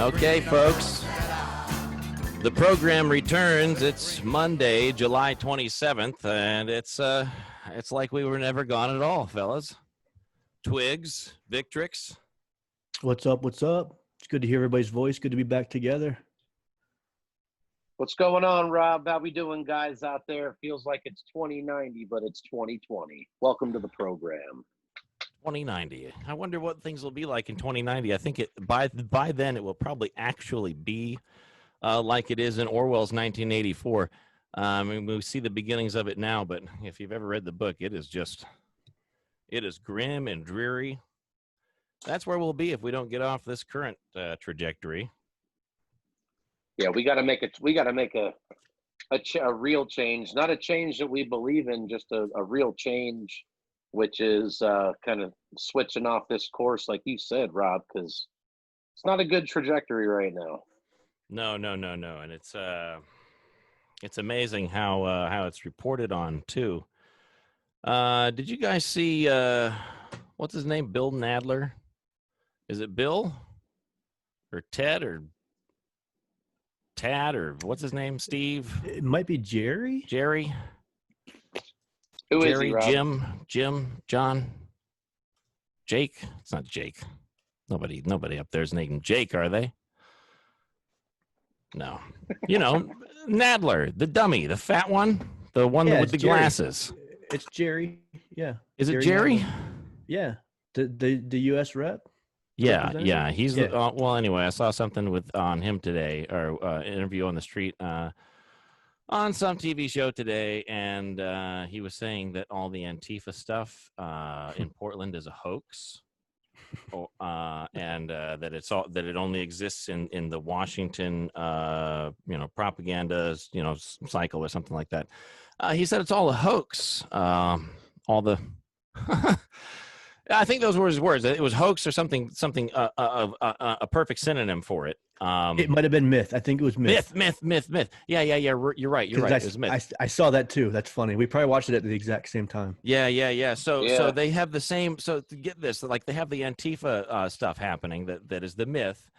Okay, folks. The program returns. It's Monday, July 27th, and it's like we were never gone at all, fellas. Twigs, Victrix. What's up? What's up? It's good to hear everybody's voice. Good to be back together. What's going on, Rob? How we doing, guys out there? Feels like it's 2090, but it's 2020. Welcome to the program. 2090. I wonder what things will be like in 2090. I think by then it will probably actually be like it is in Orwell's 1984. We see the beginnings of it now, but if you've ever read the book, it is grim and dreary. That's where we'll be if we don't get off this current trajectory. Yeah, we got to make it. We got to make a real change, not a change that we believe in, just a real change, which is kind of switching off this course, like you said, Rob, because it's not a good trajectory right now. No, and it's amazing how it's reported on too. Did you guys see what's his name? Bill Nadler? Is it Bill or Ted or Tad or what's his name? Steve? It might be Jerry. Jerry? Who is Jerry, he, Rob? Jim, John, Jake? It's not Jake. Nobody up there's named Jake, are they? No. You know, Nadler, the dummy, the fat one, the one with the Jerry. Glasses. It's Jerry. Yeah. Is it Jerry? Nadler. Yeah. The U.S. rep. Yeah. He's Yeah. well. Anyway, I saw something on him today, or interview on the street on some TV show today, and he was saying that all the Antifa stuff in Portland is a hoax. And that it only exists in the Washington propaganda cycle or something like that. He said it's all a hoax. I think those were his words. It was hoax or something a perfect synonym for it. It might have been myth. I think it was myth. Myth. Yeah. You're right. It was myth. I saw that too. That's funny. We probably watched it at the exact same time. Yeah. So they have the same. So to get this, like they have the Antifa stuff happening. That is the myth.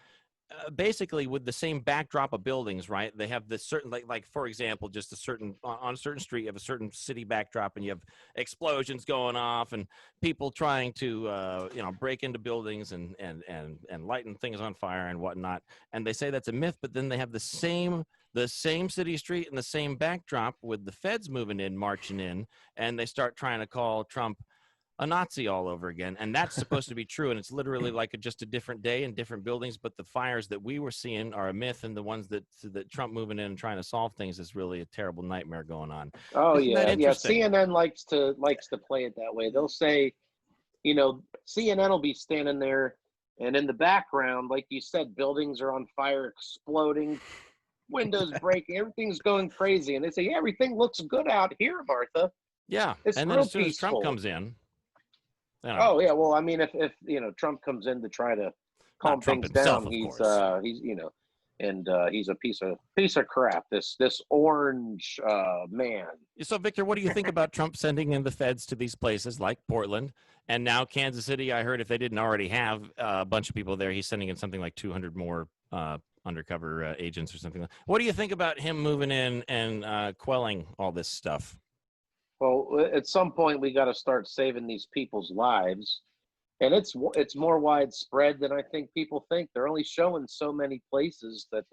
Basically, with the same backdrop of buildings, right? They have this certain, like for example, just on a certain street, you have a certain city backdrop, and you have explosions going off, and people trying to, break into buildings and lighten things on fire and whatnot. And they say that's a myth, but then they have the same city street and the same backdrop with the feds moving in, marching in, and they start trying to call Trump a Nazi all over again. And that's supposed to be true. And it's literally like just a different day in different buildings. But the fires that we were seeing are a myth. And the ones that Trump moving in and trying to solve things is really a terrible nightmare going on. Oh, yeah. CNN likes to play it that way. They'll say, CNN will be standing there, and in the background, like you said, buildings are on fire, exploding, windows breaking, everything's going crazy. And they say, everything looks good out here, Martha. Yeah. It's and then as soon as Trump comes in. Oh yeah, well, I mean, if Trump comes in to try to calm things down, he's a piece of crap. This orange man. So Victor, what do you think about Trump sending in the feds to these places like Portland and now Kansas City? I heard if they didn't already have a bunch of people there, he's sending in something like 200 more undercover agents or something. What do you think about him moving in and quelling all this stuff? Well, at some point we got to start saving these people's lives, and it's more widespread than I think people think. They're only showing so many places that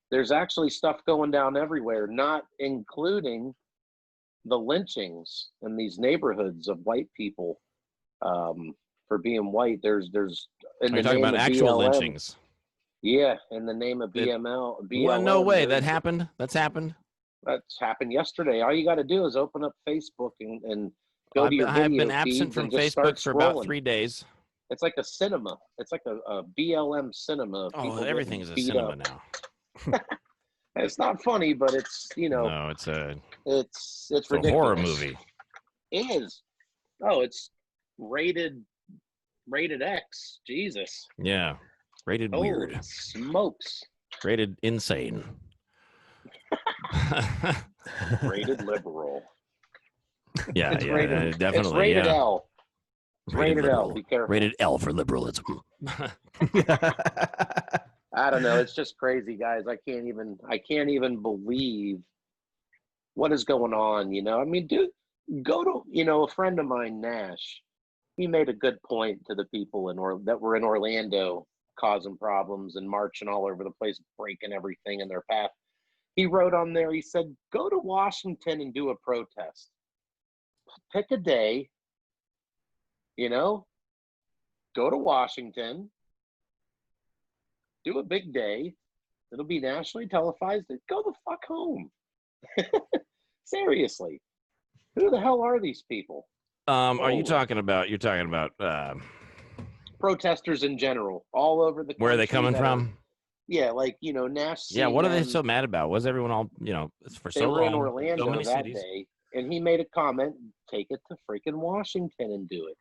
there's actually stuff going down everywhere, not including the lynchings in these neighborhoods of white people for being white. There's in the talking name about of actual BLM, lynchings. Yeah, in the name of BLM. Well, no way that happened. That's happened. That's happened yesterday. All you got to do is open up Facebook and go to your video I've been absent from Facebook for about 3 days. It's like a cinema. It's like a BLM cinema. Oh, everything is a cinema now. It's not funny, but it's No, it's ridiculous. a horror movie. It is. Oh, it's rated X. Jesus. Yeah, rated weird. Smokes. Rated insane. Rated liberal. Yeah, definitely. It's rated L. It's rated L. Be careful. Rated L for liberalism. I don't know. It's just crazy, guys. I can't even believe what is going on. I mean, dude, go to, a friend of mine, Nash. He made a good point to the people that were in Orlando causing problems and marching all over the place, breaking everything in their path. He wrote on there, he said, go to Washington and do a protest. Pick a day, go to Washington, do a big day. It'll be nationally televised. And go the fuck home. Seriously. Who the hell are these people? Are you talking about, protesters in general, all over the country? Where are they coming from? Yeah, like, Nash. Yeah, what are they so mad about? Was everyone all, for so long? They were in Orlando so many that cities. day, and he made a comment, take it to freaking Washington and do it.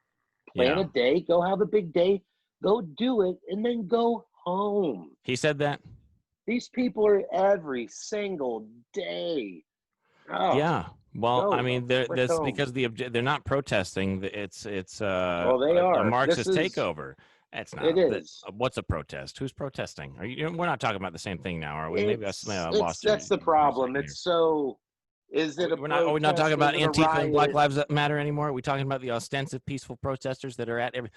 Plan a day, go have a big day, go do it, and then go home. He said that? These people are every single day. Oh, yeah. Well, I mean, that's home. because they're not protesting. It's well, they are a Marxist takeover. That's not. It is. What's a protest? Who's protesting? We're not talking about the same thing now, are we? Maybe I lost. That's the problem. It's so. Is it Are we not talking about Antifa and Black Lives Matter anymore? Are we talking about the ostensive, peaceful protesters that are at every?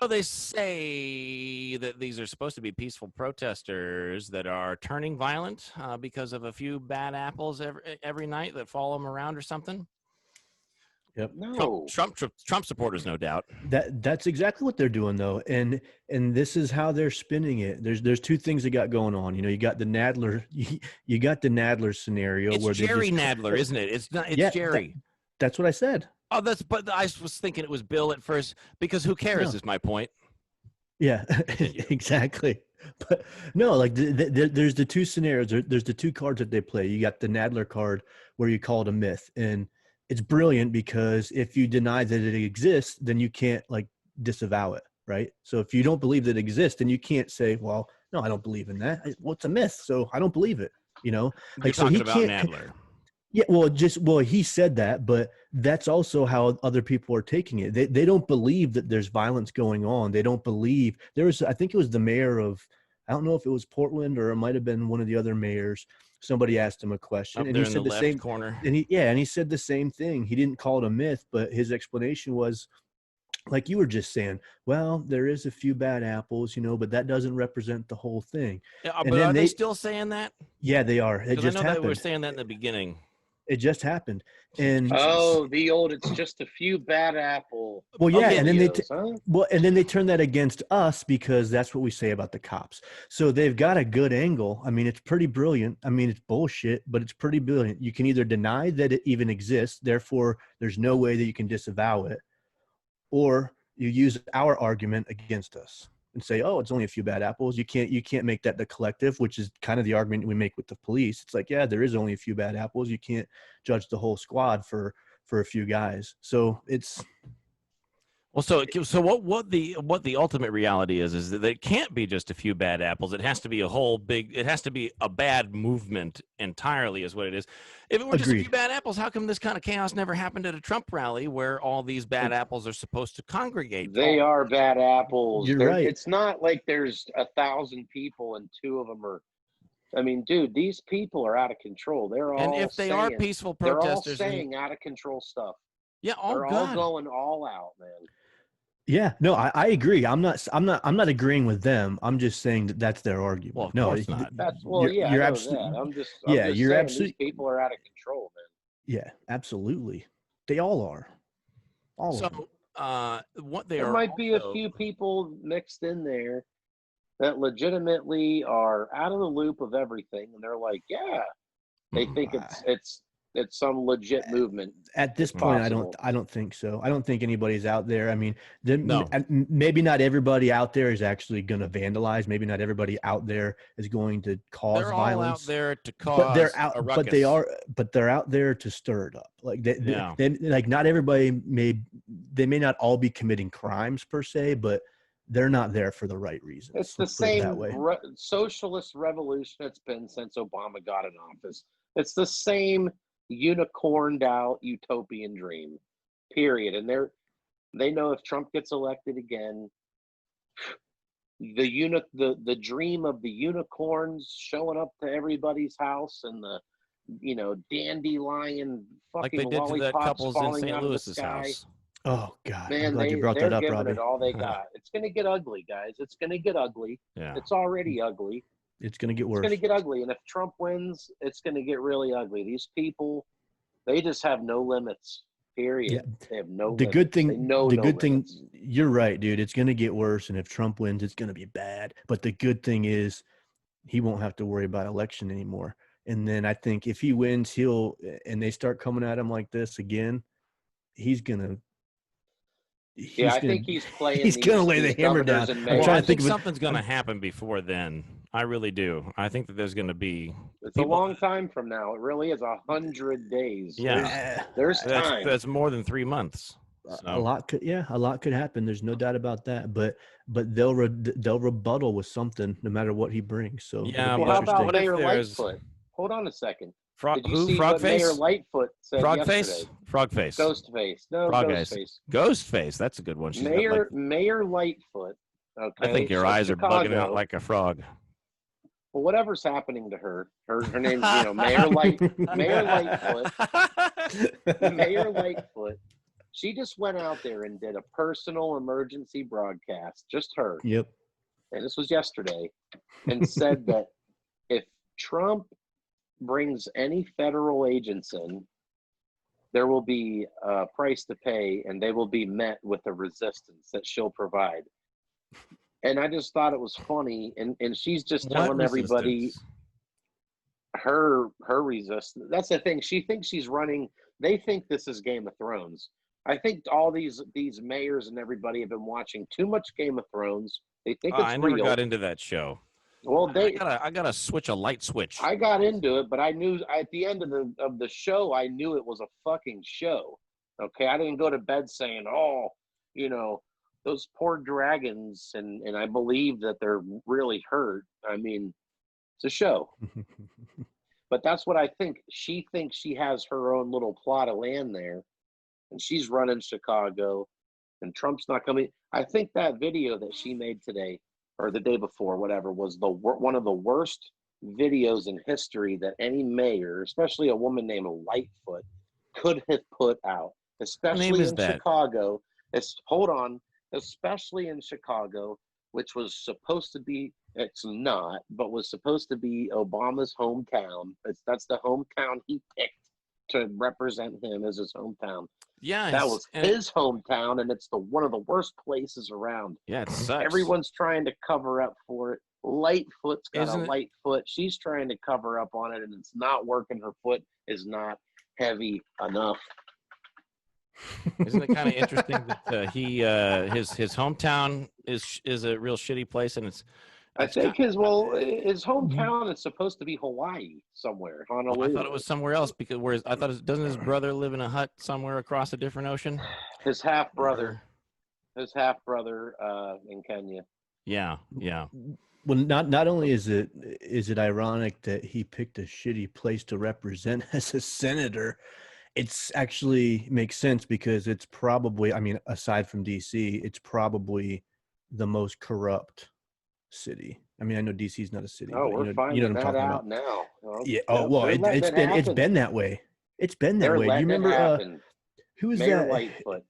They say that these are supposed to be peaceful protesters that are turning violent because of a few bad apples every night that follow them around or something. Yep. No. Trump supporters, no doubt. That's exactly what they're doing, though, and this is how they're spinning it. There's two things they got going on. You got the Nadler, you got the Nadler scenario it's where Jerry Nadler, isn't it? It's not. It's Jerry. That's what I said. Oh, but I was thinking it was Bill at first because who cares? Is my point. Yeah, exactly. But no, like there's the two scenarios. There's the two cards that they play. You got the Nadler card where you call it a myth, and it's brilliant because if you deny that it exists, then you can't disavow it, right? So if you don't believe that it exists, then you can't say, well, no, I don't believe in that. Well, it's a myth, so I don't believe it. You're talking about Nadler. Yeah, well, he said that, but that's also how other people are taking it. They don't believe that there's violence going on. They don't believe I think it was the mayor of, I don't know if it was Portland or it might have been one of the other mayors. Somebody asked him a question and he said the same corner. And he said the same thing. He didn't call it a myth, but his explanation was, like you were just saying, well, there is a few bad apples, but that doesn't represent the whole thing. Yeah, but are they still saying that? Yeah, they are. It just happened. They were saying that in the beginning. It just happened. And it's just a few bad apple. Well, yeah, and then they turn that against us because that's what we say about the cops. So they've got a good angle. I mean, it's pretty brilliant. I mean, it's bullshit, but it's pretty brilliant. You can either deny that it even exists, therefore there's no way that you can disavow it, or you use our argument against us and say, oh, it's only a few bad apples. You can't make that the collective, which is kind of the argument we make with the police. It's like, yeah, there is only a few bad apples. You can't judge the whole squad for a few guys. So it's so what the ultimate reality is that it can't be just a few bad apples. It has to be it has to be a bad movement entirely is what it is. If it were just a few bad apples, how come this kind of chaos never happened at a Trump rally where all these bad apples are supposed to congregate? They are bad apples. You're right. It's not like there's 1,000 people and 2 of them are. I mean, dude, these people are out of control. And if they are peaceful protesters, they're all saying out of control stuff. Yeah, they're all going all out, man. Yeah, no, I agree. I'm not agreeing with them. I'm just saying that that's their argument. Well, of course not. You're absolutely. I'm just you're saying absolutely. These people are out of control, man. Yeah, absolutely. They all are. There might be a few people mixed in there that legitimately are out of the loop of everything, and they're like, yeah, they think it's some legit movement. At this point, I don't think so. I don't think anybody's out there. I mean, maybe not everybody out there is actually going to vandalize. Maybe not everybody out there is going to cause violence. They're all out there to cause a ruckus. But they're out there to stir it up. Like they not everybody they may not all be committing crimes per se, but they're not there for the right reasons. It's the same socialist revolution it's been since Obama got in office. It's the same unicorned out utopian dream, period. And they know if Trump gets elected again, the dream of the unicorns showing up to everybody's house, and the dandelion Like fucking they did to that lollipops couple's in falling St. out of the Louis's sky. house. Oh God, I'm Man, glad you brought they're that up, giving Robbie. it all they got. It's gonna get ugly, guys. It's gonna get ugly. Yeah. It's already ugly. It's gonna get worse. It's gonna get ugly, and if Trump wins, it's gonna get really ugly. These people, they just have no limits. Period. Yeah. They have no The limits. good thing, the good thing, you're right, dude. It's gonna get worse, and if Trump wins, it's gonna be bad. But the good thing is, he won't have to worry about election anymore. And then I think if he wins, and they start coming at him like this again, he's gonna. I think he's playing. He's gonna lay the hammer down. I'm trying to think something's gonna happen before then. I really do. I think that there's gonna be. It's a long time from now. It really is 100 days. Yeah, there's time. That's more than 3 months. So. A lot could happen. There's no doubt about that. But they'll rebuttal with something, no matter what he brings. So yeah, well, how about Mayor Lightfoot? Hold on a second. Did you see what Mayor Lightfoot said yesterday? Frogface. Ghostface. No, Ghostface. Ghostface. That's a good one. Mayor Lightfoot. Okay. I think your eyes are bugging out like a frog. Well, whatever's happening to her name's Mayor Lightfoot. Mayor Lightfoot. She just went out there and did a personal emergency broadcast, just her. Yep. And this was yesterday, and said that if Trump brings any federal agents in, there will be a price to pay, and they will be met with a resistance that she'll provide. And I just thought it was funny, and she's just telling everybody her resistance. That's the thing. She thinks she's running. They think this is Game of Thrones. I think all these mayors and everybody have been watching too much Game of Thrones. They think it's real. I never got into that show. Well, I gotta switch a light switch. I got into it, but I knew at the end of the show, I knew it was a fucking show. Okay, I didn't go to bed saying, "Oh, those poor dragons," and I believe that they're really hurt. I mean, it's a show. But that's what I think. She thinks she has her own little plot of land there, and she's running Chicago, and Trump's not coming. I think that video that she made today, or the day before, whatever, was one of the worst videos in history that any mayor, especially a woman named Lightfoot, could have put out, especially in Chicago. Especially in Chicago, which was supposed to be, it's not, but was supposed to be Obama's hometown. That's the hometown he picked to represent him as his hometown. Yeah, that was his hometown, and it's one of the worst places around. Yeah, it sucks. Everyone's trying to cover up for it. Lightfoot's got a light foot. She's trying to cover up on it, and it's not working. Her foot is not heavy enough. Isn't it kind of interesting that his hometown is a real shitty place, and I think his hometown is supposed to be Hawaii somewhere. Honolulu. I thought it was somewhere else because doesn't his brother live in a hut somewhere across a different ocean? His half brother in Kenya. Yeah. Well, not only is it ironic that he picked a shitty place to represent as a senator, it's actually makes sense because it's probably, I mean, aside from DC, it's probably the most corrupt city. I mean, I know DC is not a city. Oh, we're finding that out now. Yeah. Oh, well, it's been that way. It's been that way. Do you remember who was Mayor that? Lightfoot.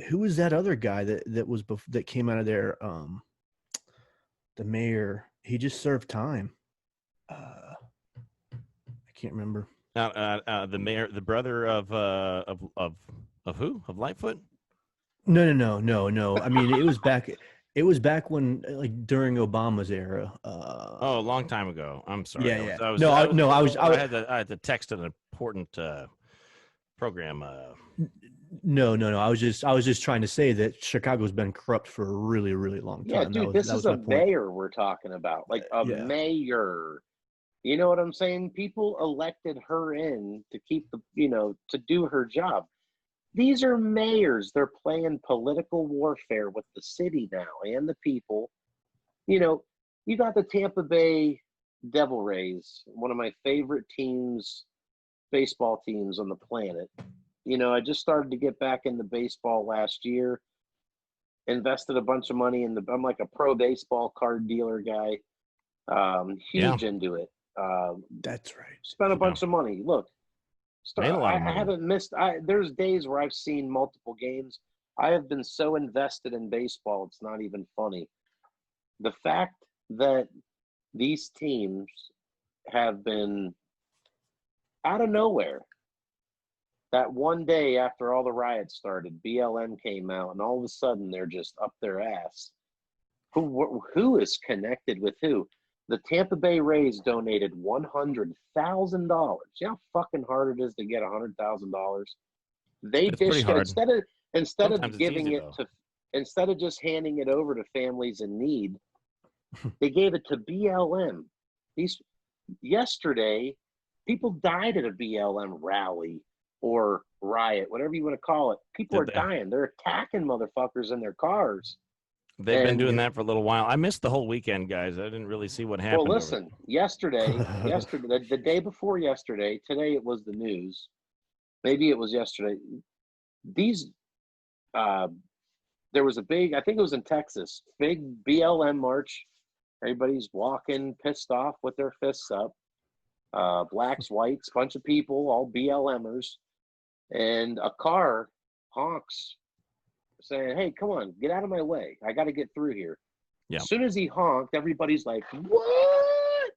Who was that other guy that came out of there? The mayor. He just served time. I can't remember. The mayor, the brother of who? Of Lightfoot? No. I mean, it was back. It was back when, like, during Obama's era. A long time ago. I'm sorry. Yeah. I had to text an important program. No. I was just trying to say that Chicago's been corrupt for a really, really long time. Yeah, dude, this is a mayor we're talking about, like a mayor. You know what I'm saying? People elected her in to keep to do her job. These are mayors. They're playing political warfare with the city now and the people. You got the Tampa Bay Devil Rays, one of my favorite teams, baseball teams on the planet. I just started to get back into baseball last year. invested a bunch of money in I'm like a pro baseball card dealer guy. Huge into it. That's right. Spent a bunch of money. Look, made a lot of I money. haven't missed. There's days where I've seen multiple games. I have been so invested in baseball, it's not even funny. The fact that these teams have been out of nowhere. That one day after all the riots started, BLM came out, and all of a sudden they're just up their ass. Who is connected with who? The Tampa Bay Rays donated $100,000. You know how fucking hard it is to get $100,000? They dished it instead of giving it to, instead of just handing it over to families in need, they gave it to BLM. Yesterday, people died at a BLM rally or riot, whatever you want to call it. People are dying. They're attacking motherfuckers in their cars. They've been doing that for a little while. I missed the whole weekend, guys. I didn't really see what happened. Well, listen, yesterday, the day before yesterday, today it was the news. Maybe it was yesterday. There was a big, I think it was in Texas, big BLM march. Everybody's walking, pissed off with their fists up. Blacks, whites, bunch of people, all BLMers. And a car honks, saying, hey, come on, get out of my way. I got to get through here. Yeah. As soon as he honked, everybody's like, what?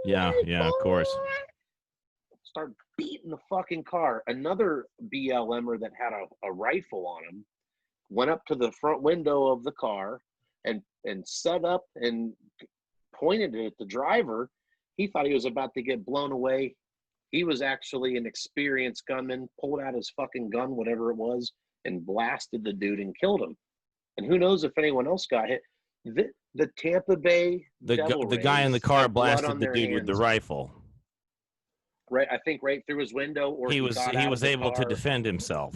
Yeah, of course. Start beating the fucking car. Another BLMer that had a rifle on him went up to the front window of the car and set up and pointed it at the driver. He thought he was about to get blown away. He was actually an experienced gunman, pulled out his fucking gun, whatever it was, and blasted the dude and killed him. And who knows if anyone else got hit. The Tampa Bay the guy in the car blasted the dude with the rifle. Right, I think right through his window, or he was able to defend himself.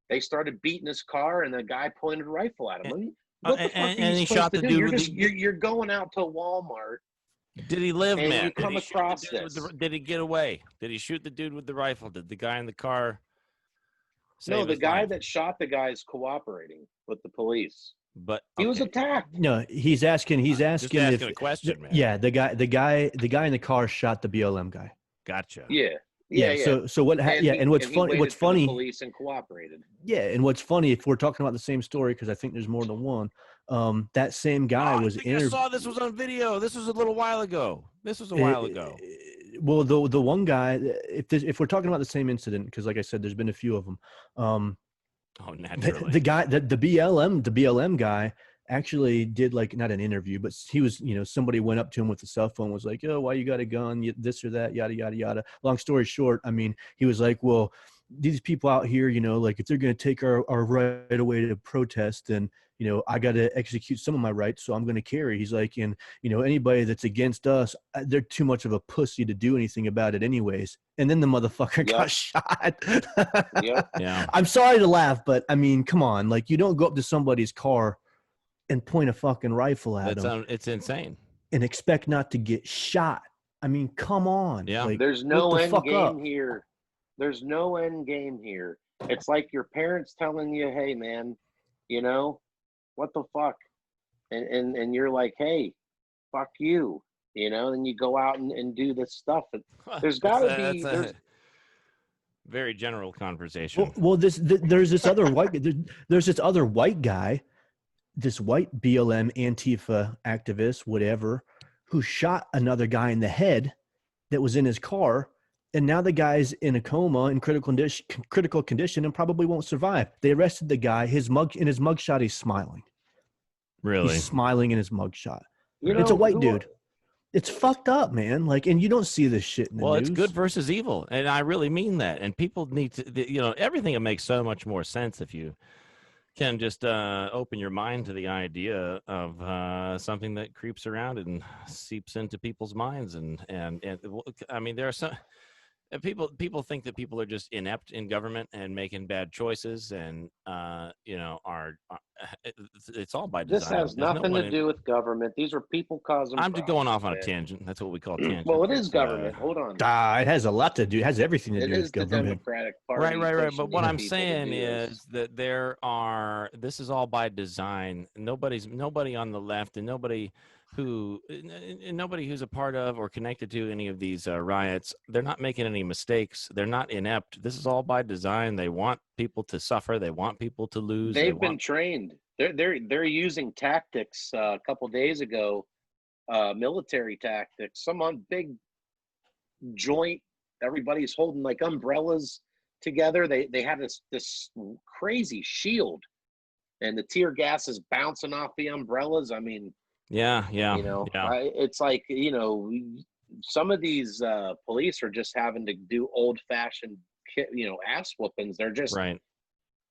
They started beating his car, and the guy pointed a rifle at him. And he shot the dude. You're going out to Walmart. Did he live, and man? You come across this. Did he get away? Did he shoot the dude with the rifle? Did the guy in the car? No, the guy that shot the guy is cooperating with the police. But he was attacked. No, he's asking just asking a question, man. Yeah, the guy in the car shot the BLM guy. Gotcha. Yeah. So what? And what's funny? What's funny? The police and cooperated. Yeah, and what's funny, if we're talking about the same story, because I think there's more than one. That same guy was I saw this was on video. This was a little while ago. Well, the one guy, if we're talking about the same incident, because like I said, there's been a few of them. Naturally. The guy, the BLM guy actually did, like, not an interview, but he was, somebody went up to him with a cell phone, was like, oh, why you got a gun, this or that, yada, yada, yada. Long story short, I mean, he was like, well, these people out here, like, if they're going to take our right away to protest, then, I got to execute some of my rights, so I'm going to carry. He's like, and, anybody that's against us, they're too much of a pussy to do anything about it anyways. And then the motherfucker got shot. Yeah. I'm sorry to laugh, but, I mean, come on. Like, you don't go up to somebody's car and point a fucking rifle at them. It's insane. And expect not to get shot. I mean, come on. Yeah. Like, there's no end game here. There's no end game here. It's like your parents telling you, hey, man, what the fuck? And you're like, hey, fuck you, and you go out and do this stuff. There's got to be... a very general conversation. Well, there's this other there's this other white guy, this white BLM Antifa activist, whatever, who shot another guy in the head that was in his car. And now the guy's in a coma, in critical condition, and probably won't survive. They arrested the guy. In his mugshot, he's smiling. Really? He's smiling in his mugshot. It's a white dude. It's fucked up, man. Like, and you don't see this shit in the news. It's good versus evil, and I really mean that. And people need to, everything will make so much more sense if you can just open your mind to the idea of something that creeps around and seeps into people's minds. And I mean, there are some. People think that people are just inept in government and making bad choices, and it's all by This design. has nothing to do with government. These are people causing I'm just going problems, off on a man. tangent. That's what we call tangent. Well, it is government. Hold on. It has a lot to do. It has everything to It do is with the government. Democratic Party. Right. But what I'm pushing these people to saying do this. is that this is all by design. Nobody on the left, and nobody who's a part of or connected to any of these riots, they're not making any mistakes. They're not inept. This is all by design. They want people to suffer. They want people to lose. They've been trained. They're using tactics. A couple days ago, military tactics. Some on big joint. Everybody's holding like umbrellas together. They have this crazy shield, and the tear gas is bouncing off the umbrellas. I mean, yeah. It's like, some of these police are just having to do old-fashioned, ass whoopings. They're just right.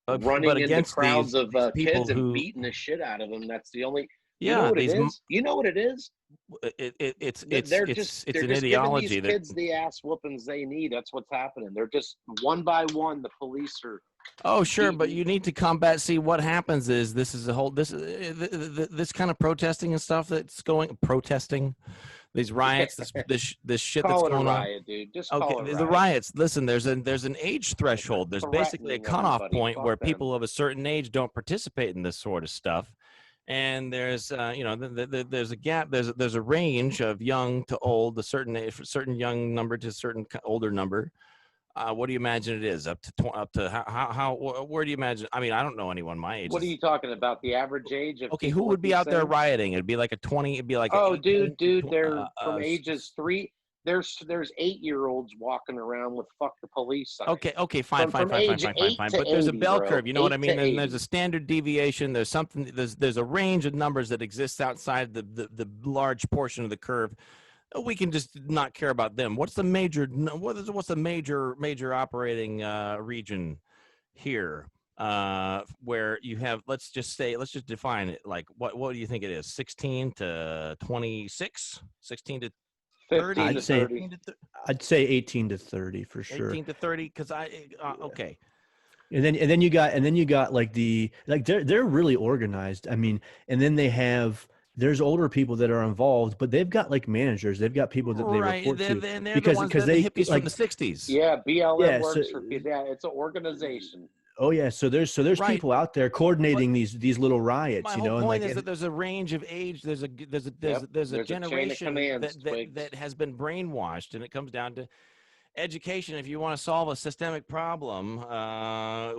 running into crowds of kids and who, beating the shit out of them. That's the only. Yeah, you know what it is? You know what it is? It's they're an just ideology giving these kids the ass whoopings they need. That's what's happening. They're just one by one. The police are. Oh, sure, but you need to combat. See, what happens is this kind of protesting and stuff that's protesting, these riots, this shit Call that's it going a riot, on. Dude. Just okay, call it a the riot. riots. Listen, there's an age threshold. There's basically a cutoff point where people of a certain age don't participate in this sort of stuff. And there's there's a gap, there's a range of young to old, a certain young number to a certain older number. What do you imagine it is? Up to how where do you imagine? I mean, I don't know anyone my age. What are you talking about? The average age of okay, who would be out there rioting? It'd be like a 20. It'd be like dude, they're from ages 3. There's 8-year-olds walking around with "fuck the police" signs. Okay, fine. But there's a bell curve. You know what I mean? And there's a standard deviation. There's something. There's a range of numbers that exists outside the large portion of the curve. We can just not care about them. What's the major operating region here? Where you have, let's just define it. Like, what do you think it is? 16 to 26, 16 to 30. I'd say 18 to 30 for sure. 18 to 30, because okay. And then you got like they're really organized. I mean, and then there's older people that are involved, but they've got like managers. They've got people that they report to. They're because they hippies like, from the 60s. Yeah, BLM works for. Yeah, it's an organization. Oh yeah, so there's people out there coordinating these little riots. My whole point is that there's a range of age. There's a generation that has been brainwashed, and it comes down to education. If you want to solve a systemic problem,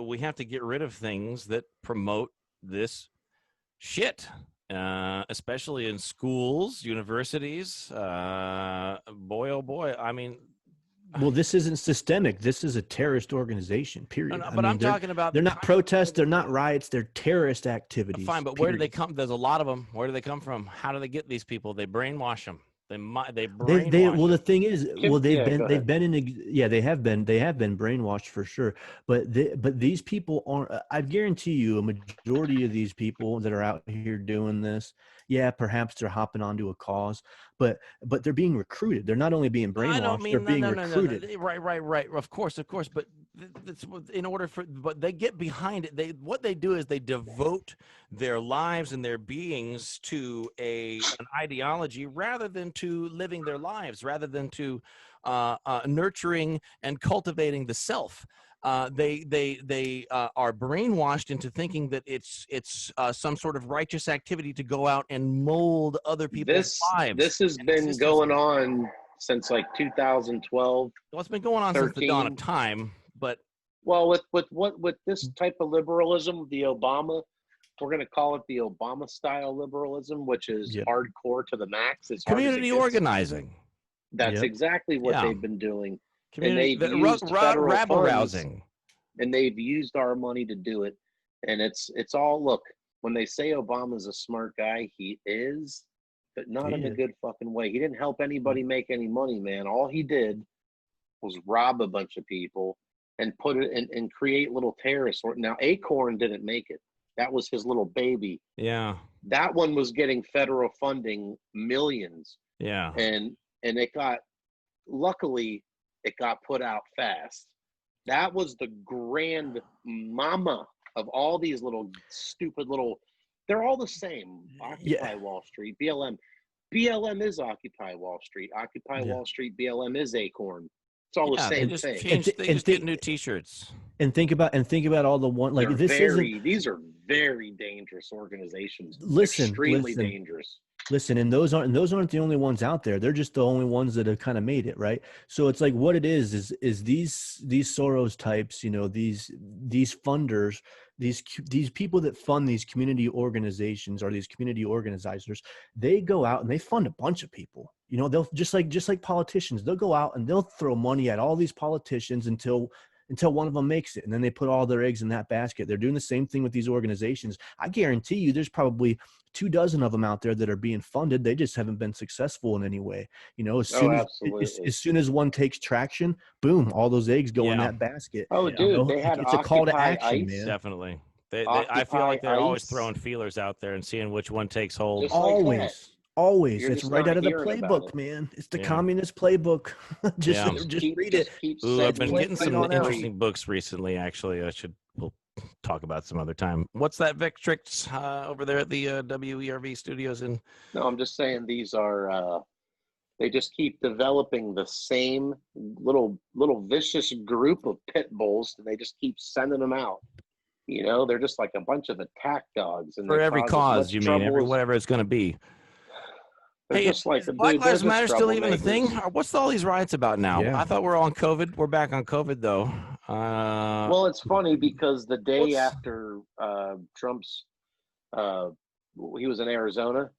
we have to get rid of things that promote this shit. Especially in schools, universities. Boy, oh boy. I mean, well, this isn't systemic. This is a terrorist organization, period. No, but I'm talking about. They're not protests. They're not riots. They're terrorist activities. Fine, but where do they come? There's a lot of them. Where do they come from? How do they get these people? They brainwash them. They brainwash. Well, the thing is, they have been brainwashed for sure. But these people aren't. I guarantee you, a majority of these people that are out here doing this, yeah, perhaps they're hopping onto a cause, but they're being recruited. They're not only being brainwashed, they're being recruited. No. Right. Of course. But but they get behind it. What they do is they devote their lives and their beings to an ideology rather than to living their lives, rather than to nurturing and cultivating the self. They are brainwashed into thinking that it's some sort of righteous activity to go out and mold other people's lives. This has been going on since like 2012. Well, it's been going on 13. Since the dawn of time, but with this type of liberalism, the Obama, we're going to call it the Obama style liberalism, which is hardcore to the max. It's community organizing. That's exactly what they've been doing. Community, and they've used rabble rousing, and they've used our money to do it. And it's all, look, when they say Obama's a smart guy, he is, but not in a good fucking way. He didn't help anybody make any money, man. All he did was rob a bunch of people and put it in and create little terrorists. Now, Acorn didn't make it. That was his little baby. Yeah. That one was getting federal funding, millions. Yeah. And it got, luckily, it got put out fast. That was the grand mama of all these little stupid little, they're all the same. Occupy Wall Street, BLM. BLM is Occupy Wall Street. Occupy Wall Street, BLM is Acorn. It's all the same thing. They just get new T-shirts. And think about all the one like these are very dangerous organizations. Extremely dangerous. Listen, and those aren't the only ones out there. They're just the only ones that have kind of made it, right? So it's like what it is these Soros types, you know, these funders, these people that fund these community organizations or these community organizers, they go out and they fund a bunch of people. You know, they'll just like politicians, they'll go out and they'll throw money at all these politicians until one of them makes it. And then they put all their eggs in that basket. They're doing the same thing with these organizations. I guarantee you there's probably 24 of them out there that are being funded. They just haven't been successful in any way. You know, as soon as one takes traction, boom, all those eggs go in that basket. Oh, dude, you know? They had it's a call to action, man. Definitely. I feel like they're always throwing feelers out there and seeing which one takes hold. Always. It's right out of the playbook, man. It's the communist playbook. just read it. I've been getting some interesting books recently, actually. We'll talk about some other time. What's that, Victrix, over there at the WERV studios? No, I'm just saying these are, they just keep developing the same little vicious group of pit bulls, and they just keep sending them out. You know, they're just like a bunch of attack dogs. And for every cause, you mean, whatever it's going to be. Hey, is Black Lives Matter still even a thing? What's all these riots about now? Yeah. I thought we're on COVID. We're back on COVID, though. Well, it's funny because the day after Trump's, he was in Arizona.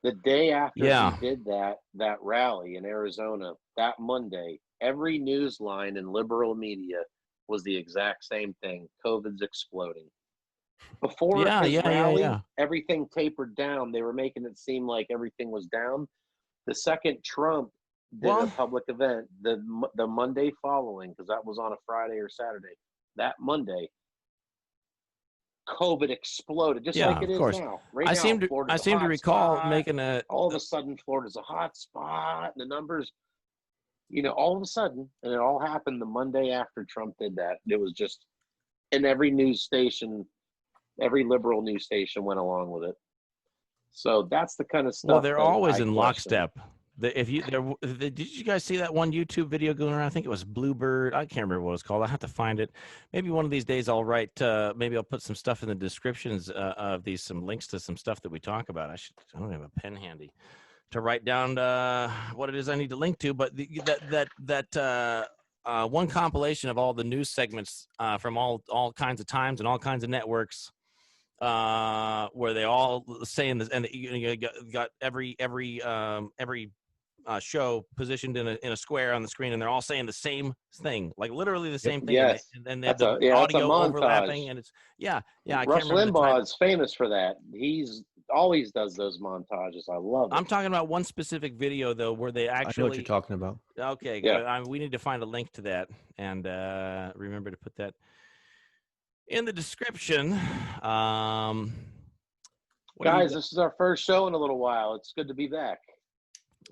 The day after he did that rally in Arizona, that Monday, every news line in liberal media was the exact same thing. COVID's exploding. Before his rally, everything tapered down. They were making it seem like everything was down. The second Trump did a public event, the Monday following, because that was on a Friday or Saturday, that Monday, COVID exploded, just like it is now. Right I seem to recall making all of a sudden Florida's a hot spot, and the numbers, you know, all of a sudden, and it all happened the Monday after Trump did that. It was just in every news station. Every liberal news station went along with it. So that's the kind of stuff. Well, they're always in lockstep. Did you guys see that one YouTube video going around? I think it was Bluebird. I can't remember what it was called. I have to find it. Maybe one of these days I'll write. Maybe I'll put some stuff in the descriptions of these, some links to some stuff that we talk about. I don't have a pen handy to write down what it is I need to link to. But that one compilation of all the news segments from all kinds of times and all kinds of networks. Where they all saying this, and you got every show positioned in a square on the screen, and they're all saying the same thing, like literally the same thing. Yes, and they have the audio overlapping, and it's I Rush Limbaugh is famous for that. He's always does those montages. I love it. I'm talking about one specific video though, where they actually. I know what you're talking about. Okay, good. We need to find a link to that, and remember to put that in the description. Guys, this is our first show in a little while. It's good to be back.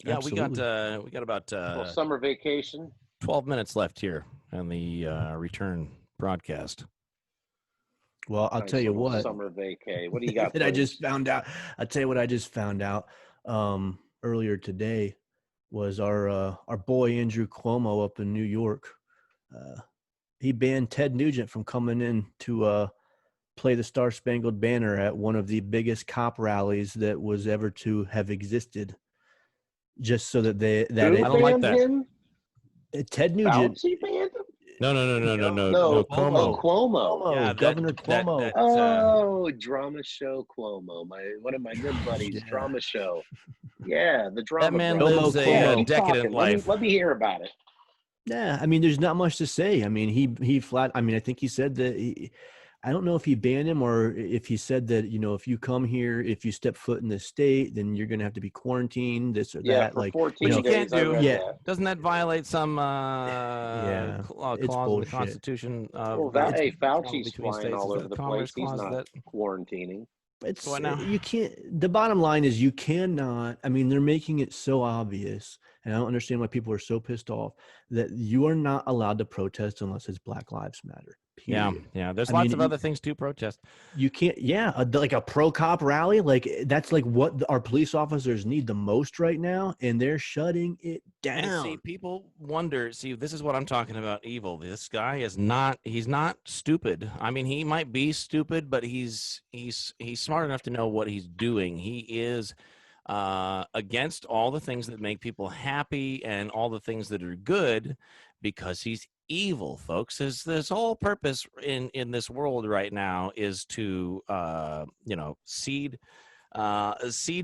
Yeah, absolutely. we got about summer vacation. 12 minutes left here on the return broadcast. Well, I'll tell you what. Summer vacay. What do you got? I just found out. I'll tell you what I just found out earlier today was our boy Andrew Cuomo up in New York. He banned Ted Nugent from coming in to play the Star Spangled Banner at one of the biggest cop rallies that was ever to have existed. Just so that I don't like that. Him? Ted Nugent. Fauci banned him? No, Cuomo. Cuomo. Yeah, Governor Cuomo. Drama show Cuomo. One of my good buddies, drama show. Yeah, the drama. That man lives a decadent life. Let me hear about it. Yeah, I mean, there's not much to say. I mean, he flat. I mean, I think he said that. I don't know if he banned him or if he said that, you know, if you come here, if you step foot in the state, then you're going to have to be quarantined, this or that. For like 14 days, you can't do. That. Doesn't that violate some clause in the Constitution? Fauci's flying all over the place. He's not quarantining. You can't. The bottom line is you cannot. I mean, they're making it so obvious and I don't understand why people are so pissed off that you are not allowed to protest unless it's Black Lives Matter. Period. Yeah. There's lots of other things to protest. You can't, like a pro-cop rally, like that's like what our police officers need the most right now, and they're shutting it down. And see, people wonder, this is what I'm talking about, evil. This guy is not, he's not stupid. I mean, he might be stupid, but he's smart enough to know what he's doing. He is against all the things that make people happy and all the things that are good, because he's evil, folks. His whole purpose in this world right now is to seed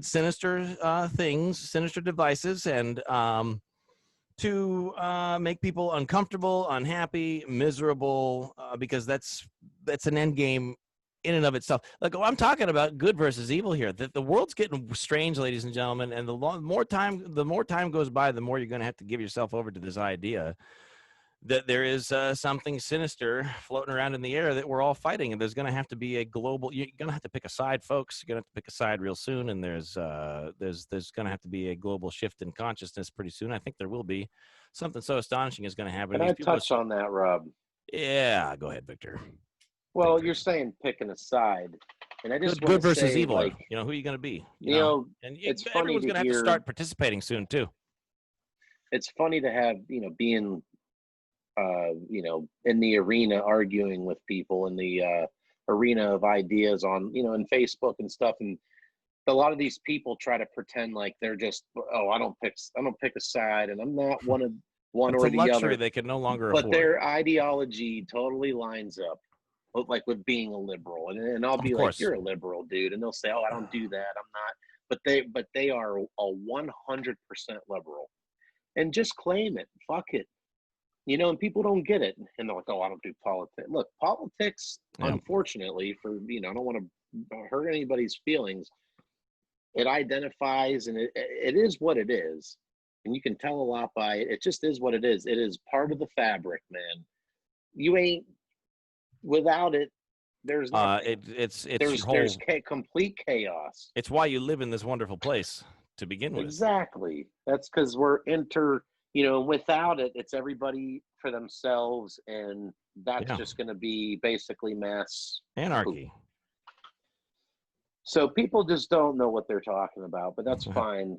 sinister things, sinister devices, and to make people uncomfortable, unhappy, miserable, because that's an end game in and of itself. Like, I'm talking about good versus evil here. The world's getting strange, ladies and gentlemen, and the more time goes by, the more you're going to have to give yourself over to this idea that there is something sinister floating around in the air that we're all fighting, and there's going to have to be a global. You're going to have to pick a side, folks. You're going to have to pick a side real soon, and there's going to have to be a global shift in consciousness pretty soon. I think there will be. Something so astonishing is going to happen. Can I touch on that, Rob? Yeah, go ahead, Victor. Well, you're saying picking a side, and I just good versus say, evil. like, who are you going to be? And it's everyone's going to have to start participating soon too. It's funny to have being in the arena arguing with people in the arena of ideas on in Facebook and stuff, and a lot of these people try to pretend like they're just I don't pick a side, and I'm not one or the other. They can no longer but afford. Their ideology totally lines up with being a liberal, and I'll be like, you're a liberal, dude, and they'll say, I don't do that, I'm not, but they are a 100% liberal, and just claim it, fuck it. And people don't get it, and they're like, I don't do politics. Look, politics, unfortunately, I don't want to hurt anybody's feelings. It identifies, and it is what it is, and you can tell a lot by it. It just is what it is. It is part of the fabric, man. You ain't without it. There's nothing. There's complete chaos. It's why you live in this wonderful place to begin with. Exactly. That's because we're without it, it's everybody for themselves, and that's just going to be basically mass anarchy. So people just don't know what they're talking about, but that's fine.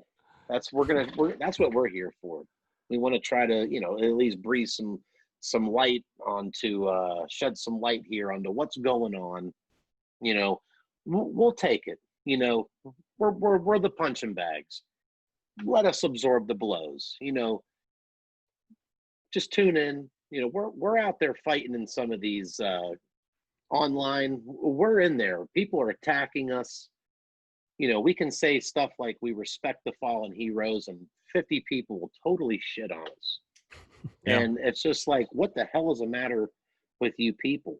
That's what we're here for. We want to try to, at least breathe some light onto, shed some light here onto what's going on. We'll take it. We're the punching bags. Let us absorb the blows. Just tune in. We're out there fighting in some of these online. We're in there. People are attacking us. We can say stuff like we respect the fallen heroes, and 50 people will totally shit on us. And it's just like, what the hell is the matter with you people?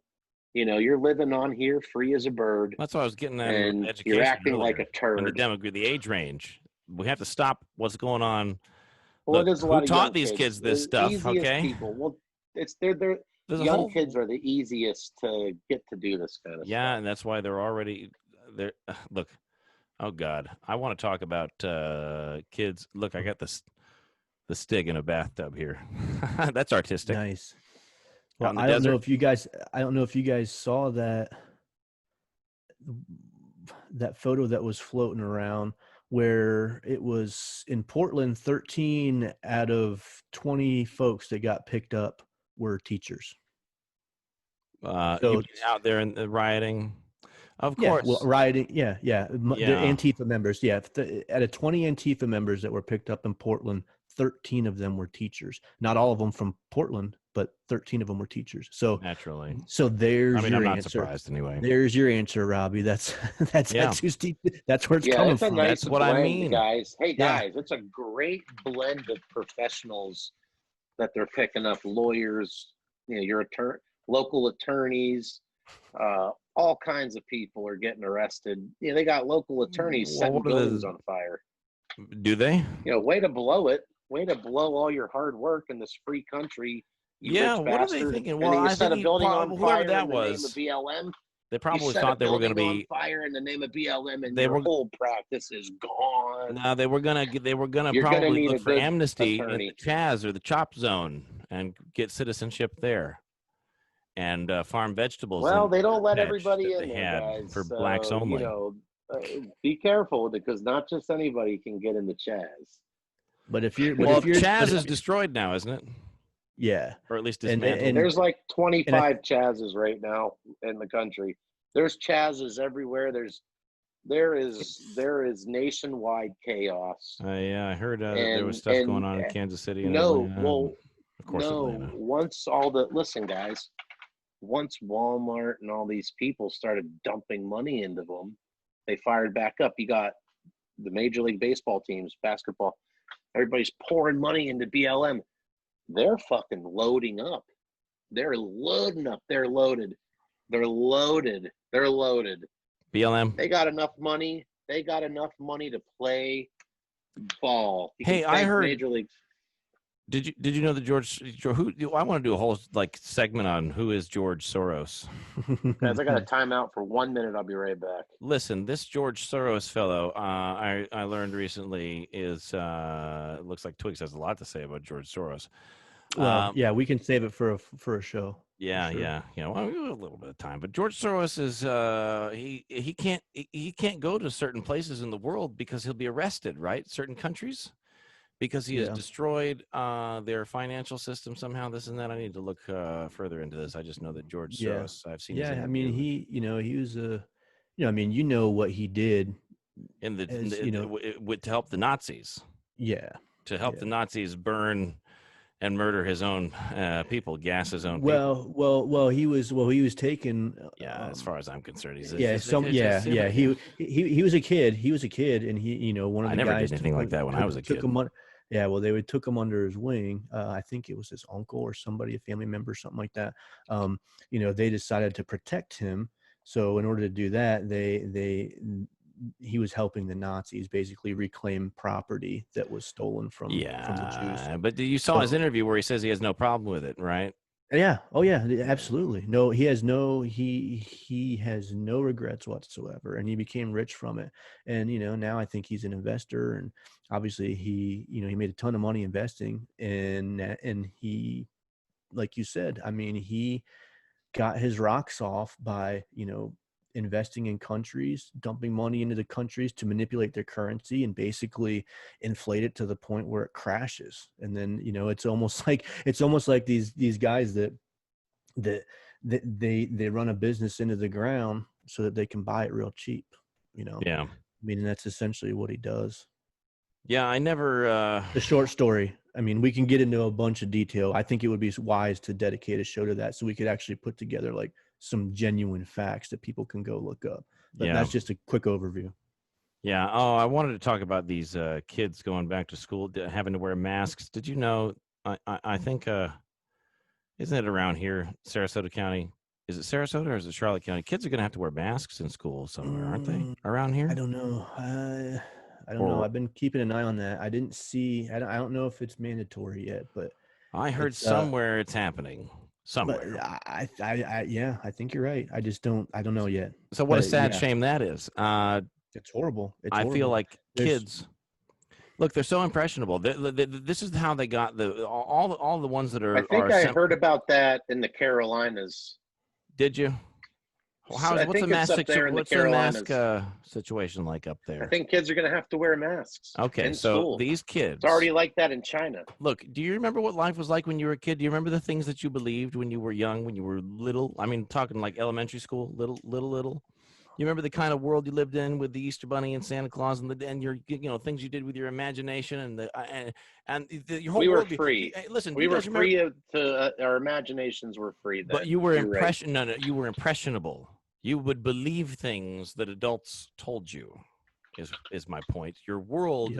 You're living on here free as a bird. That's what I was getting at. And education you're acting earlier. like a turd. The age range. We have to stop what's going on. Well, there's a lot who of taught these kids this stuff? Okay, people. Well, they're young kids are the easiest to get to do this kind of stuff. Yeah, and that's why they're already there. Look, oh God, I want to talk about kids. Look, I got the stig in a bathtub here. That's artistic. Nice. Well, I don't know if you guys saw that photo that was floating around, where it was in Portland, 13 out of 20 folks that got picked up were teachers. So out there in the rioting, of course. Well, rioting, yeah. They're Antifa members, yeah. Out of 20 Antifa members that were picked up in Portland, 13 of them were teachers. Not all of them from Portland, but 13 of them were teachers. So naturally. So there's your I'm not answer. Surprised anyway. There's your answer, Robbie. That's where it's coming from. Nice that's what blend, I mean, guys. Hey guys, it's a great blend of professionals that they're picking up. Lawyers, your local attorneys, all kinds of people are getting arrested. They got local attorneys setting buildings on fire. Do they? Way to blow it. Way to blow all your hard work in this free country. What are they thinking? Well, I set a building on fire that in was the name of BLM. They probably set a thought they were going to building be on fire in the name of BLM, and they your were whole practice is gone. no, they were gonna You're gonna probably need a look for good amnesty in the attorney. Chaz or the Chop Zone and get citizenship there, and farm vegetables Well, in they don't let patch everybody that they in there, had guys. for blacks So, only. be careful, because not just anybody can get in the Chaz. But if you're, Chaz is destroyed now, isn't it? yeah, Or at least and dismantled. There's like 25 Chazes right now in the country. There's Chazes everywhere. There is nationwide chaos. Yeah, I heard there was And stuff going on in Kansas City and no, Atlanta, well, and of course Atlanta. Listen, guys, once Walmart and all these people started dumping money into them, they fired back up. You got the Major League Baseball teams, basketball, everybody's pouring money into BLM. They're fucking loading up. They're loading up. They're loaded. They're loaded. They're loaded. BLM. They got enough money. They got enough money to play ball. Hey, I heard Major League. Did you know that George? Who? I want to do a whole segment on who is George Soros. Guys, I got a timeout for 1 minute. I'll be right back. Listen, this George Soros fellow, I learned recently is looks like Twigs has a lot to say about George Soros. Well, yeah, we can save it for a show. Yeah, sure. Yeah. Well, we have a little bit of time, but George Soros is he can't go to certain places in the world because he'll be arrested, right? Certain countries. Because he has destroyed their financial system somehow, this and that. I need to look further into this. I just know that George Soros. I've seen. Yeah, I mean, he was a, I mean, what he did to help the Nazis. Yeah, to help the Nazis burn and murder his own people, gas his own people. Well, he was taken. As far as I'm concerned, he's he was a kid. He was a kid, and he, one of the guys. I never did anything like that when I was a kid. Yeah, well, they took him under his wing. I think it was his uncle or somebody, a family member, something like that. They decided to protect him. So in order to do that, he was helping the Nazis basically reclaim property that was stolen from the Jews. But you saw his interview where he says he has no problem with it, right? Yeah. Oh yeah, absolutely. No, he has no regrets whatsoever, and he became rich from it. And now I think he's an investor, and obviously he made a ton of money investing, and he, like you said, I mean, he got his rocks off by investing in countries, dumping money into the countries to manipulate their currency and basically inflate it to the point where it crashes. And then, it's almost like these guys that they run a business into the ground so that they can buy it real cheap, Yeah. I mean, that's essentially what he does. Yeah. I never, the short story. I mean, we can get into a bunch of detail. I think it would be wise to dedicate a show to that so we could actually put together like some genuine facts that people can go look up. But that's just a quick overview. Yeah. Oh, I wanted to talk about these kids going back to school, having to wear masks. Did you know, I think, isn't it around here, Sarasota County? Is it Sarasota or is it Charlotte County? Kids are going to have to wear masks in school somewhere, aren't they? Around here? I don't know. I don't know. I've been keeping an eye on that. I didn't see. I don't know if it's mandatory yet, but I heard somewhere it's happening. Somewhere. I think you're right. I don't know yet. So what a sad shame that is. It's horrible. I feel like kids. Look, they're so impressionable. This is how they got all the ones that are. I think I heard about that in the Carolinas. Did you? What's the mask situation like up there? I think kids are going to have to wear masks. Okay, so school. These kids. It's already like that in China. Look, do you remember what life was like when you were a kid? Do you remember the things that you believed when you were young, when you were little? I mean, talking like elementary school, little. You remember the kind of world you lived in with the Easter Bunny and Santa Claus and your things you did with your imagination and your whole world. We were free. Listen, we were free our imaginations were free. Then. But you were you were impressionable. You would believe things that adults told you, is my point. Your world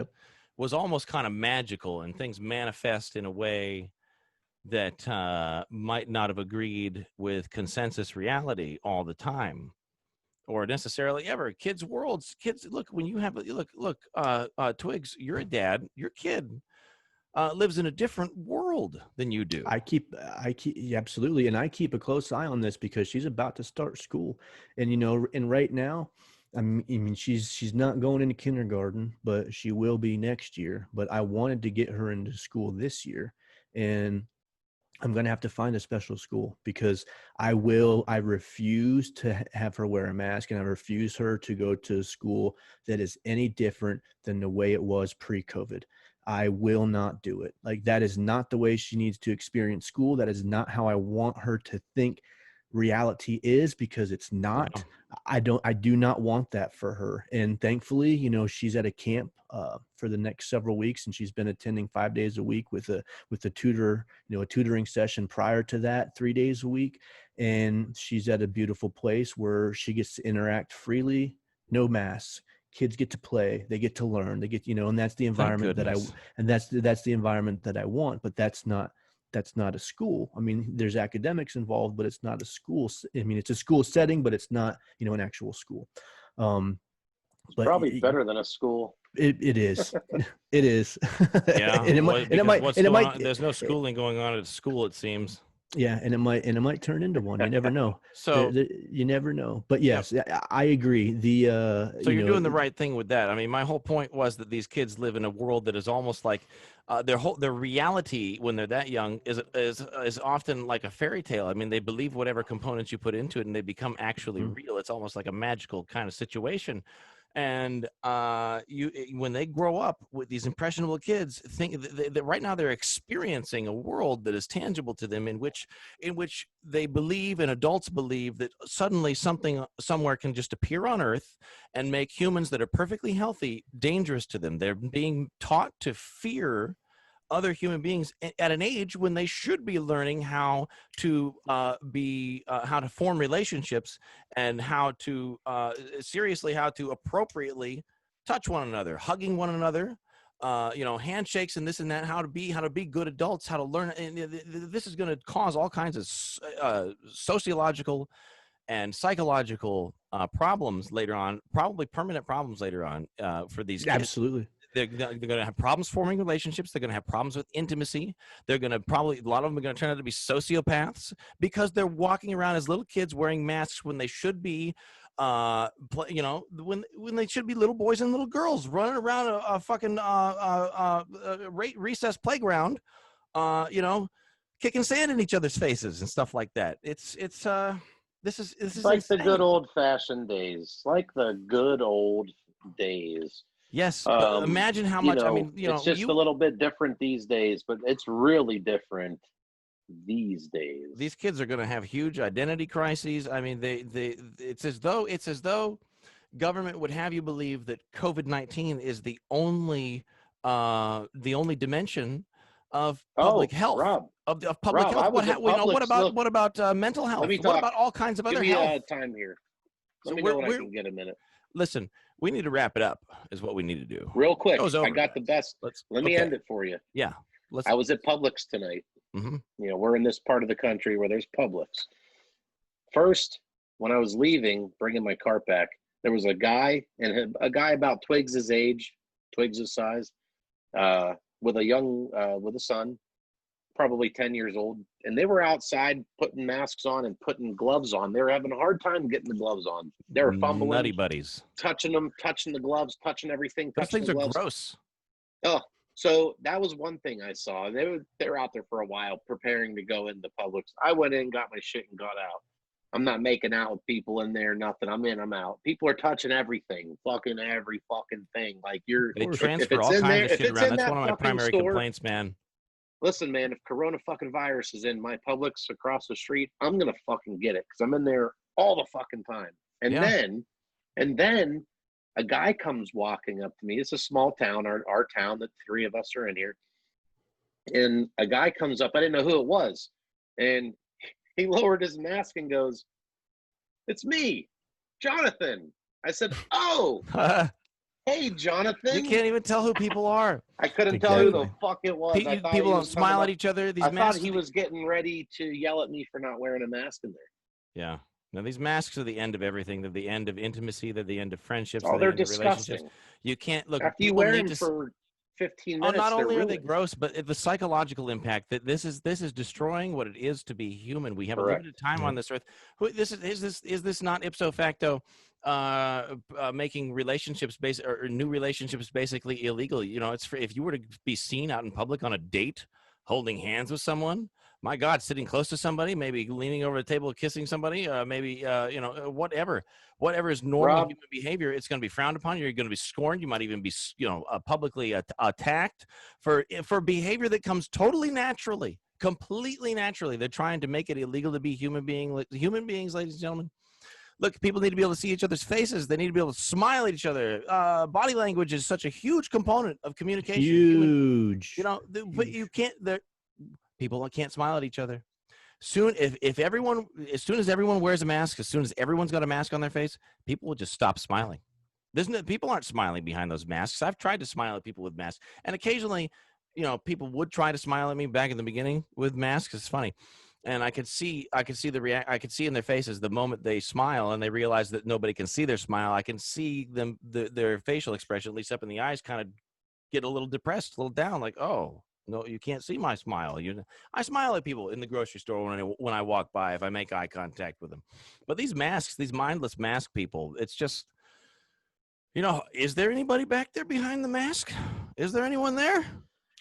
was almost kind of magical, and things manifest in a way that might not have agreed with consensus reality all the time, or necessarily ever. Kids' worlds, look, when you have look, Twigs, you're a dad, your kid lives in a different world than you do. I keep, yeah, absolutely. And I keep a close eye on this because she's about to start school. And, and right now, I mean, she's not going into kindergarten, but she will be next year. But I wanted to get her into school this year. And I'm going to have to find a special school because I refuse to have her wear a mask, and I refuse her to go to a school that is any different than the way it was pre-COVID. I will not do it. Like, that is not the way she needs to experience school. That is not how I want her to think reality is, because it's not. Yeah. I do not want that for her. And thankfully, she's at a camp for the next several weeks, and she's been attending 5 days a week with a tutor, a tutoring session prior to that, 3 days a week. And she's at a beautiful place where she gets to interact freely, no masks. Kids get to play, they get to learn, they get, and that's the environment that's the environment that I want. But that's not a school. I mean, there's academics involved, but it's not a school. I mean, it's a school setting, but it's not, an actual school. It's probably better than a school. It is. It is. Yeah. There's no schooling going on at school, it seems. Yeah, and it might turn into one. You never know. So you never know. But yes, I agree. So you're doing the right thing with that. I mean, my whole point was that these kids live in a world that is almost like their reality when they're that young is often like a fairy tale. I mean, they believe whatever components you put into it, and they become actually real. It's almost like a magical kind of situation. And when they grow up with these impressionable kids, think that right now they're experiencing a world that is tangible to them, in which they believe, and adults believe, that suddenly something somewhere can just appear on Earth and make humans that are perfectly healthy dangerous to them. They're being taught to fear other human beings at an age when they should be learning how to form relationships, and how to appropriately touch one another, hugging one another, handshakes and this and that, how to be good adults, how to learn. And this is going to cause all kinds of sociological and psychological problems later on, probably permanent problems later on for these kids. Absolutely. They're going to have problems forming relationships. They're going to have problems with intimacy. They're going to a lot of them are going to turn out to be sociopaths because they're walking around as little kids wearing masks when they should be, when they should be little boys and little girls running around a fucking recess playground, kicking sand in each other's faces and stuff like that. This is like insane. the good old fashioned days, Yes, but imagine how much. I mean, it's just a little bit different these days, but it's really different these days. These kids are going to have huge identity crises. I mean, it's as though government would have you believe that COVID-19 is the only dimension of public health. Rob, of public health. What about mental health? What about all kinds of other health? Give me time here. Let me know when I can get a minute. Listen, we need to wrap it up, is what we need to do. Real quick, I got the best. Let me end it for you. Yeah. I was at Publix tonight. Mm-hmm. We're in this part of the country where there's Publix. First, when I was leaving, bringing my cart back, there was a guy about Twiggs' age, Twiggs' size, with a son, probably 10 years old, and they were outside putting masks on and putting gloves on. They were having a hard time getting the gloves on. They were fumbling, nutty buddies, touching the gloves, touching everything. Those things are gross. Oh, so that was one thing I saw. They were out there for a while preparing to go into Publix. I went in, got my shit, and got out. I'm not making out with people in there, nothing. I'm in, I'm out. People are touching every fucking thing. Like they transfer all kinds of shit around. That's one of my primary complaints, man. Listen, man, if Corona fucking virus is in my Publix across the street, I'm gonna fucking get it because I'm in there all the fucking time. And then a guy comes walking up to me. It's a small town, our town that three of us are in here. And a guy comes up. I didn't know who it was, and he lowered his mask and goes, "It's me, Jonathan." I said, "Oh." Hey, Jonathan. You can't even tell who people are. I couldn't tell who the fuck it was. People don't smile at each other. I thought he was getting ready to yell at me for not wearing a mask in there. Yeah. Now, these masks are the end of everything. They're the end of intimacy. They're the end of friendships. Oh, they're disgusting. You can't look. After you wear them for 15 minutes. Not only are they ruined. gross, but the psychological impact that this is destroying what it is to be human. We have Correct. a limited time on this earth. Is this not ipso facto making relationships or new relationships basically illegal? You know, if you were to be seen out in public on a date holding hands with someone, my God, sitting close to somebody, maybe leaning over the table, kissing somebody, maybe, whatever is normal Rob, human behavior, it's going to be frowned upon. You're going to be scorned. You might even be, publicly attacked for behavior that comes totally naturally, completely naturally. They're trying to make it illegal to be human beings, ladies and gentlemen. Look, people need to be able to see each other's faces. They need to be able to smile at each other. Body language is such a huge component of communication. Huge. But you can't. People can't smile at each other. Soon, as soon as everyone wears a mask, as soon as everyone's got a mask on their face, people will just stop smiling. People aren't smiling behind those masks. I've tried to smile at people with masks, and occasionally, people would try to smile at me back in the beginning with masks. It's funny, and I could see in their faces the moment they smile and they realize that nobody can see their smile. I can see them, their facial expression, at least up in the eyes, kind of get a little depressed, a little down, like, oh. No, you can't see my smile. I smile at people in the grocery store when I walk by, if I make eye contact with them. But these masks, these mindless mask people, it's just, is there anybody back there behind the mask? Is there anyone there?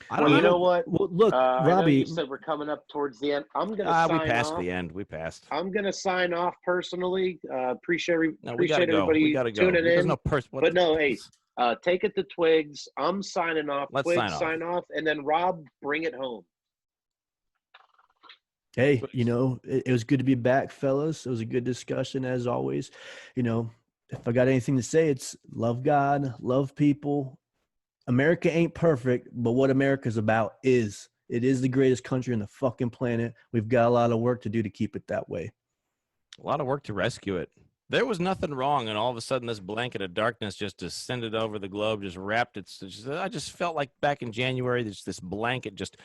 I don't know. You know what? Well, look, Robbie. I know you said we're coming up towards the end. I'm going to sign off. We passed the end. We passed. I'm going to sign off personally. Appreciate everybody tuning in. There's no but no, hey. Take it to Twigs. I'm signing off. Let's Twigs sign off. And then Rob, bring it home. Hey, it was good to be back, fellas. It was a good discussion as always. If I got anything to say, it's love God, love people. America ain't perfect, but what America's about is. It is the greatest country on the fucking planet. We've got a lot of work to do to keep it that way. A lot of work to rescue it. There was nothing wrong, and all of a sudden this blanket of darkness just descended over the globe, just wrapped it. I just felt like back in January, this blanket just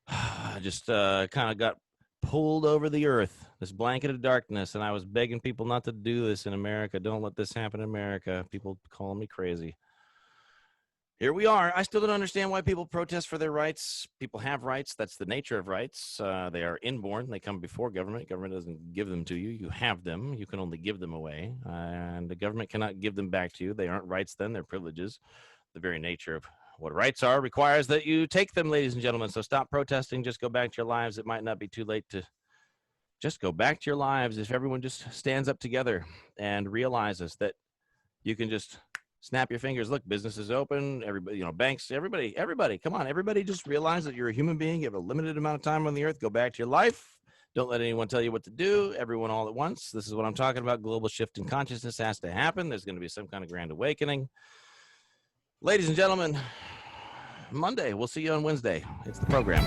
kind of got pulled over the earth, this blanket of darkness, and I was begging people not to do this in America. Don't let this happen in America. People calling me crazy. Here we are. I still don't understand why people protest for their rights. People have rights. That's the nature of rights. They are inborn. They come before government. Government doesn't give them to you. You have them. You can only give them away. And the government cannot give them back to you. They aren't rights then. They're privileges. The very nature of what rights are requires that you take them, ladies and gentlemen. So stop protesting. Just go back to your lives. It might not be too late to just go back to your lives if everyone just stands up together and realizes that you can just snap your fingers. Look, business is open. Everybody, banks, everybody, come on. Everybody just realize that you're a human being. You have a limited amount of time on the earth. Go back to your life. Don't let anyone tell you what to do. Everyone all at once. This is what I'm talking about. Global shift in consciousness has to happen. There's going to be some kind of grand awakening. Ladies and gentlemen, Monday. We'll see you on Wednesday. It's the program.